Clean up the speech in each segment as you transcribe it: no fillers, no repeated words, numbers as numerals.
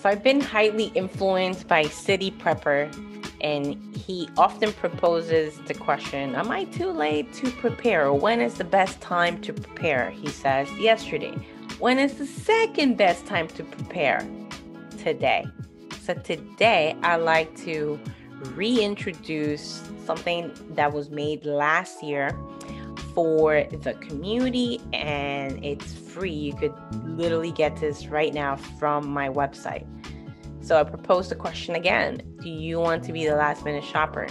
So I've been highly influenced by City Prepper, and he often proposes the question, am I too late to prepare? Or when is the best time to prepare? He says yesterday. When is the second best time to prepare? Today. So today I like to reintroduce something that was made last year for the community, and it's free. You could literally get this right now from my website. So I propose the question again. Do you want to be the last minute shopper,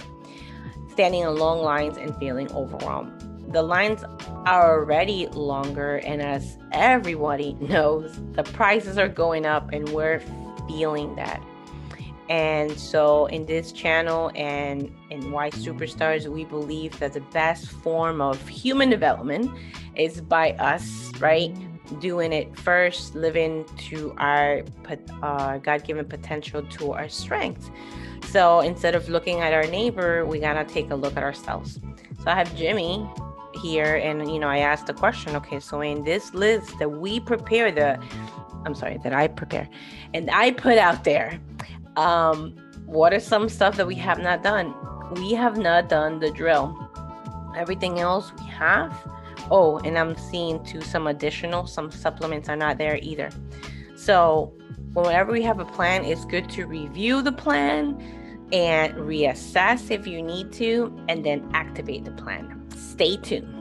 standing in long lines and feeling overwhelmed? The lines are already longer, and as everybody knows, the prices are going up and we're feeling that. And so in this channel and in Why Superstars, we believe that the best form of human development is by us, right? Doing it first, living to our God-given potential, to our strengths. So instead of looking at our neighbor, we gotta take a look at ourselves. So I have Jimmy here, and I asked the question, okay, so in this list that we prepare, that I prepare and I put out there, what are some stuff that we have not done? We have not done the drill. Everything else we have. Oh, and I'm seeing too some supplements are not there either. So whenever we have a plan, it's good to review the plan and reassess if you need to, and then activate the plan. Stay tuned.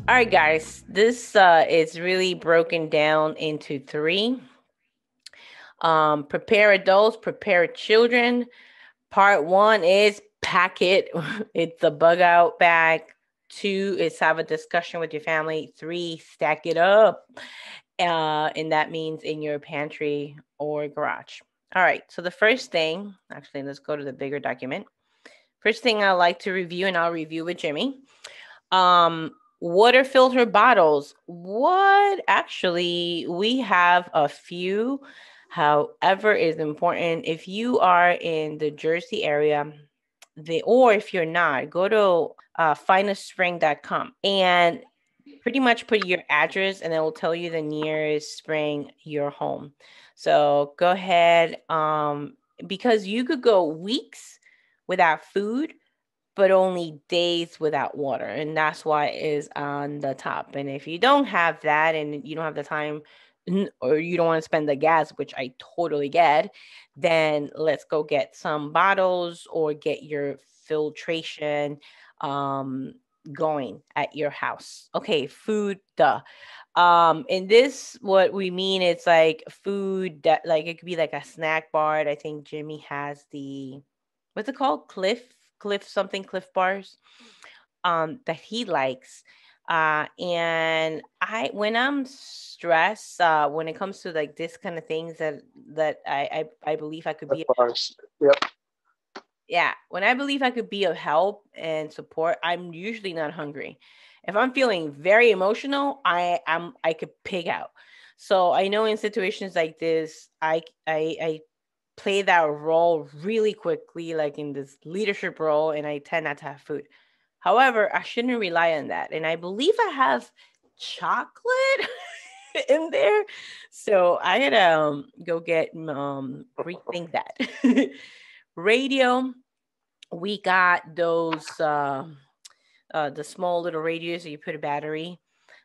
All right, guys, this is really broken down into 3. Prepare adults, prepare children. Part 1 is pack it. It's a bug out bag. 2 is have a discussion with your family. 3, stack it up. And that means in your pantry or garage. All right. So the first thing, actually, let's go to the bigger document. First thing I like to review, and I'll review with Jimmy. Water filter bottles. What? Actually, we have a few. However, is important if you are in the Jersey area, or if you're not, go to findespring.com and pretty much put your address, and it will tell you the nearest spring your home. So go ahead, because you could go weeks without food, but only days without water, and that's why it is on the top. And if you don't have that, and you don't have the time, or you don't want to spend the gas, which I totally get, then let's go get some bottles or get your filtration going at your house. Okay, food, duh. In this, what we mean, it's like food that, like, it could be like a snack bar. I think Jimmy has the, what's it called? Cliff bars that he likes. And when I'm stressed, when it comes to like this kind of things that I believe I could be. Yep. Yeah, when I believe I could be of help and support, I'm usually not hungry. If I'm feeling very emotional, I could pig out. So I know in situations like this, I play that role really quickly, like in this leadership role, and I tend not to have food. However, I shouldn't rely on that. And I believe I have chocolate in there. So I gotta go get rethink that. Radio, we got those the small little radios that you put a battery.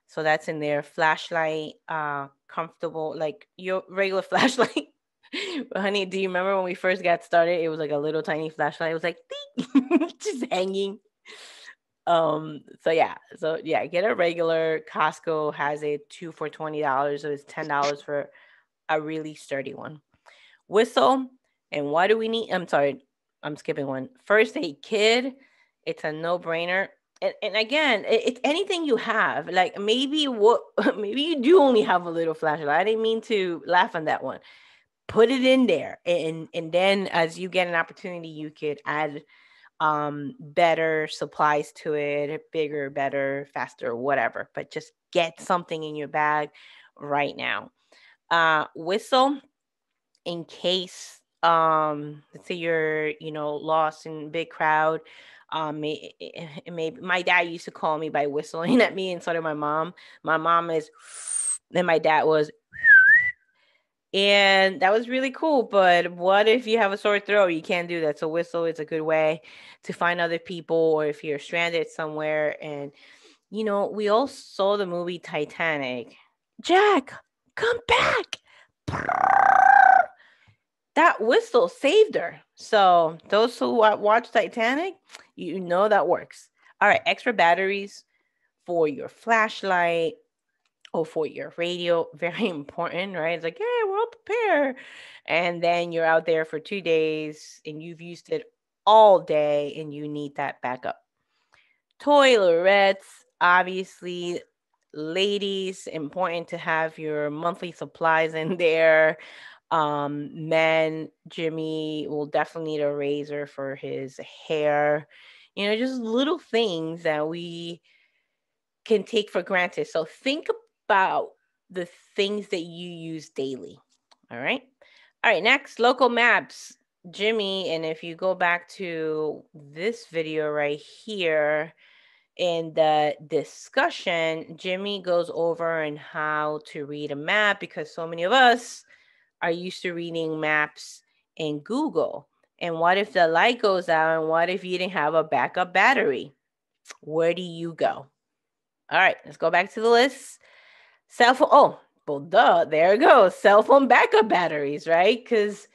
So that's in there. Flashlight, comfortable, like your regular flashlight. Honey, do you remember when we first got started? It was like a little tiny flashlight. It was like just hanging. So yeah, get a regular. Costco has it 2 for $20, so it's $10 for a really sturdy one. Whistle, and why do we need? I'm sorry, I'm skipping one. First aid kit, it's a no-brainer. And again, it's anything you have. Like maybe maybe you do only have a little flashlight. I didn't mean to laugh on that one. Put it in there, and then as you get an opportunity, you could add better supplies to it, bigger, better, faster, whatever. But just get something in your bag right now. Whistle, in case let's say you're lost in a big crowd. Maybe my dad used to call me by whistling at me, and so did my mom. My mom is, and my dad was And that was really cool. But what if you have a sore throat? You can't do that. So whistle is a good way to find other people, or if you're stranded somewhere. And, we all saw the movie Titanic. Jack, come back. That whistle saved her. So those who watch Titanic, you know that works. All right, extra batteries for your flashlight or for your radio, very important, right? It's like, hey, we're all prepared. And then you're out there for 2 days and you've used it all day and you need that backup. Toilettes, obviously, ladies, important to have your monthly supplies in there. Men, Jimmy will definitely need a razor for his hair. Just little things that we can take for granted. So think about the things that you use daily. All right. All right. Next, local maps. Jimmy, and if you go back to this video right here in the discussion, Jimmy goes over and how to read a map, because so many of us are used to reading maps in Google. And what if the light goes out? And what if you didn't have a backup battery? Where do you go? All right, let's go back to the list. Cell phone. Oh, well, duh. There it goes. Cell phone backup batteries, right? Because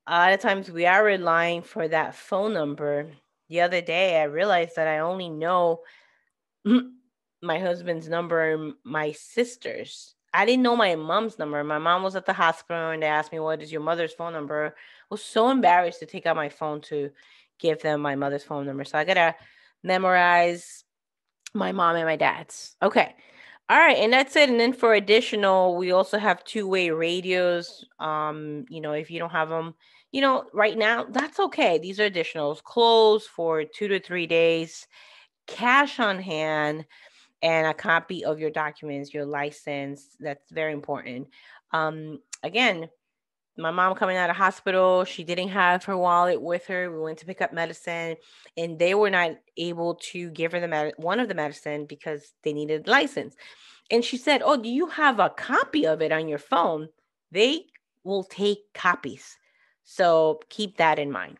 a lot of times we are relying for that phone number. The other day, I realized that I only know my husband's number and my sister's. I didn't know my mom's number. My mom was at the hospital and they asked me, what is your mother's phone number? I was so embarrassed to take out my phone to give them my mother's phone number. So I got to memorize my mom and my dad's. Okay. All right. And that's it. And then for additional, we also have two-way radios. If you don't have them, right now, that's okay. These are additionals. Clothes for 2 to 3 days, cash on hand, and a copy of your documents, your license. That's very important. Again, my mom coming out of hospital, she didn't have her wallet with her. We went to pick up medicine and they were not able to give her one of the medicine because they needed license. And she said, oh, do you have a copy of it on your phone? They will take copies. So keep that in mind.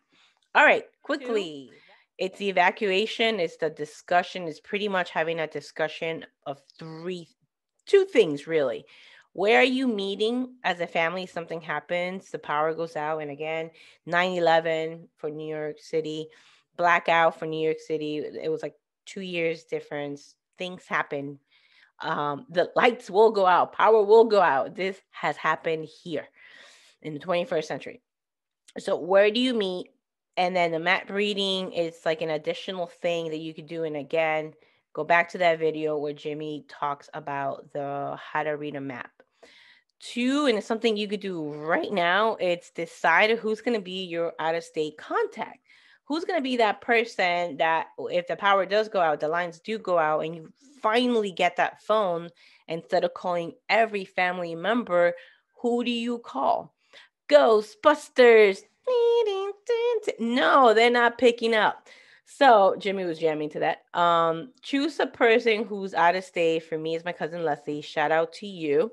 All right, quickly. It's the evacuation. It's the discussion. It's pretty much having a discussion of two things, really. Where are you meeting as a family? Something happens, the power goes out. And again, 9/11 for New York City, blackout for New York City. It was like 2 years difference. Things happen. The lights will go out. Power will go out. This has happened here in the 21st century. So where do you meet? And then the map reading is like an additional thing that you could do. And again, go back to that video where Jimmy talks about the how to read a map. 2, and it's something you could do right now, it's decide who's going to be your out-of-state contact. Who's going to be that person that if the power does go out, the lines do go out, and you finally get that phone, instead of calling every family member, who do you call? Ghostbusters. No, they're not picking up. So Jimmy was jamming to that. Choose a person who's out of state. For me, it's my cousin Leslie. Shout out to you.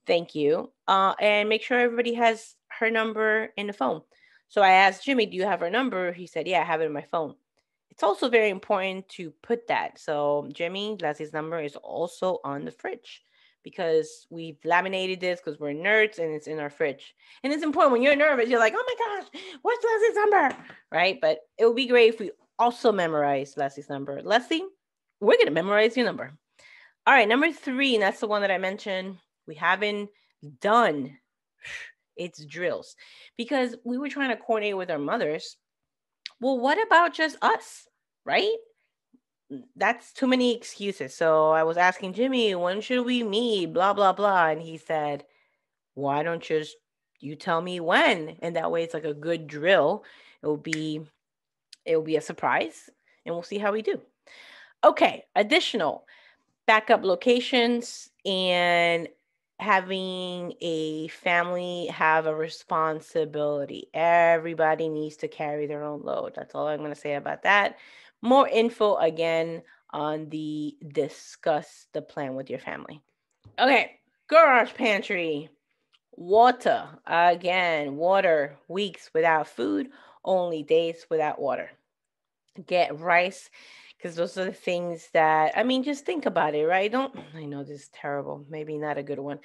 Thank you. And make sure everybody has her number in the phone. So I asked Jimmy, do you have her number? He said, yeah, I have it in my phone. It's also very important to put that. So Jimmy, Leslie's number is also on the fridge, because we've laminated this because we're nerds and it's in our fridge. And it's important when you're nervous, you're like, oh my gosh, what's Leslie's number? Right? But it would be great if we also memorize Leslie's number. Leslie, we're going to memorize your number. All right, number 3, and that's the one that I mentioned, we haven't done. It's drills, because we were trying to coordinate with our mothers. Well, what about just us, right? That's too many excuses. So I was asking Jimmy, when should we meet? Blah, blah, blah. And he said, why don't you tell me when? And that way it's like a good drill. It will be a surprise and we'll see how we do. Okay, additional backup locations and having a family have a responsibility. Everybody needs to carry their own load. That's all I'm going to say about that. More info again on the discuss the plan with your family. Okay, garage pantry. Water. Again, water. Weeks without food, only days without water. Get rice, because those are the things that, I mean, just think about it, right? Don't, I know this is terrible, maybe not a good one,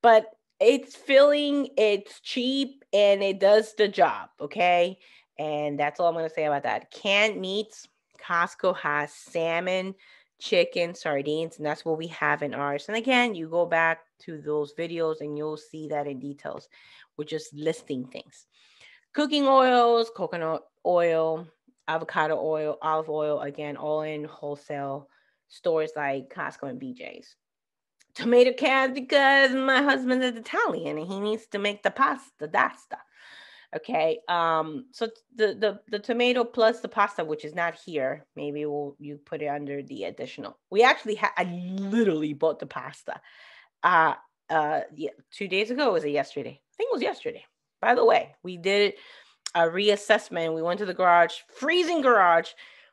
but it's filling, it's cheap, and it does the job, okay? And that's all I'm going to say about that. Canned meats, Costco has salmon, chicken, sardines, and that's what we have in ours. And again, you go back to those videos and you'll see that in details. We're just listing things. Cooking oils, coconut oil, avocado oil, olive oil, again, all in wholesale stores like Costco and BJ's. Tomato cans, because my husband is Italian and he needs to make the pasta dasta. Okay. So the tomato plus the pasta, which is not here, maybe you put it under the additional. We actually I literally bought the pasta. Uh yeah, 2 days ago. Was it yesterday? I think it was yesterday. By the way, we did a reassessment. We went to the garage, freezing garage,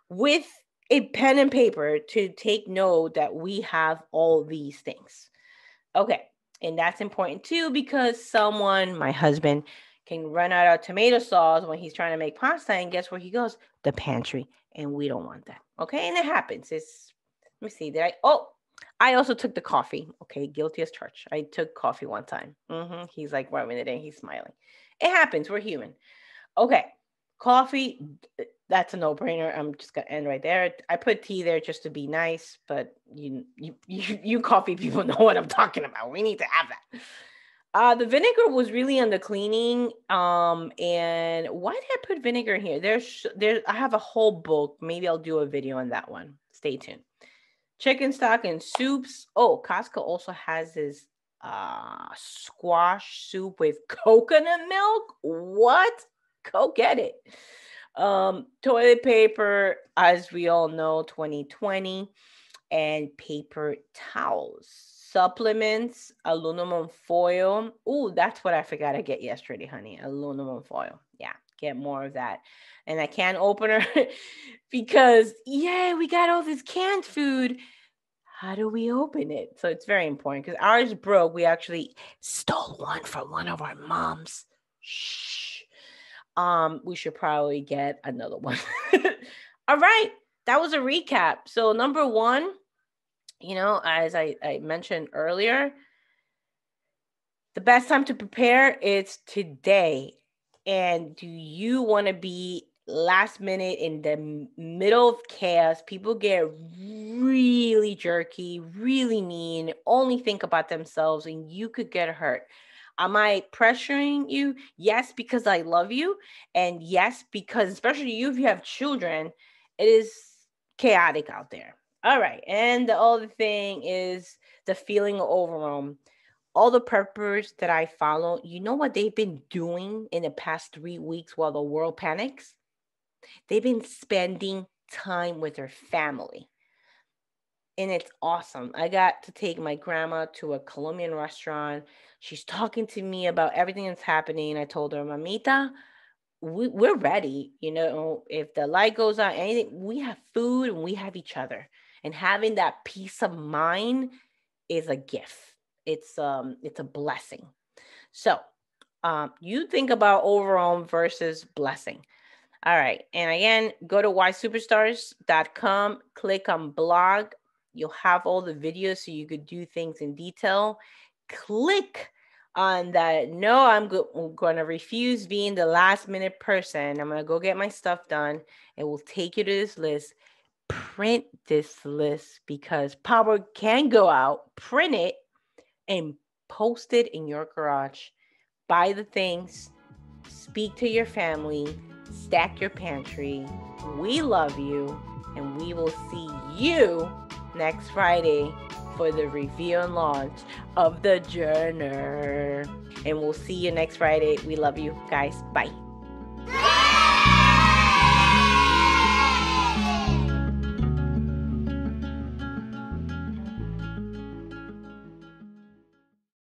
with a pen and paper to take note that we have all these things. Okay. And that's important too, because someone, my husband, can run out of tomato sauce when he's trying to make pasta. And guess where he goes? The pantry. And we don't want that. Okay. And it happens. Let me see. I also took the coffee. Okay. Guilty as charged. I took coffee one time. He's like rubbing it in. He's smiling. It happens. We're human. Okay. Coffee, that's a no-brainer. I'm just gonna end right there. I put tea there just to be nice, but you coffee people know what I'm talking about. We need to have that. The vinegar was really under cleaning. And why did I put vinegar here? I have a whole book. Maybe I'll do a video on that one. Stay tuned. Chicken stock and soups. Oh, Costco also has this squash soup with coconut milk. What? Go get it. Toilet paper, as we all know, 2020, and paper towels. Supplements, aluminum foil. Ooh, that's what I forgot to get yesterday, honey. Aluminum foil. Yeah, get more of that. And a can opener because, yeah, we got all this canned food. How do we open it? So it's very important because ours broke. We actually stole one from one of our moms. Shh. We should probably get another one. All right. That was a recap. So number one, as I mentioned earlier, the best time to prepare is today. And do you want to be last minute in the middle of chaos? People get really jerky, really mean, only think about themselves, and you could get hurt. Am I pressuring you? Yes, because I love you. And yes, because especially you, if you have children, it is chaotic out there. All right. And the other thing is the feeling of overwhelm. All the preppers that I follow, you know what they've been doing in the past 3 weeks while the world panics? They've been spending time with their family. And it's awesome. I got to take my grandma to a Colombian restaurant. She's talking to me about everything that's happening. I told her, Mamita, we're ready. If the light goes out, anything, we have food and we have each other. And having that peace of mind is a gift. It's a blessing. So you think about overwhelm versus blessing. All right. And again, go to whysuperstars.com, click on blog. You'll have all the videos so you could do things in detail. Click on that. No, I'm going to refuse being the last minute person. I'm going to go get my stuff done. It will take you to this list. Print this list because power can go out. Print it and post it in your garage. Buy the things. Speak to your family. Stack your pantry. We love you, and we will see you next Friday for the review and launch of the journal. And we'll see you next Friday. We love you guys. Bye.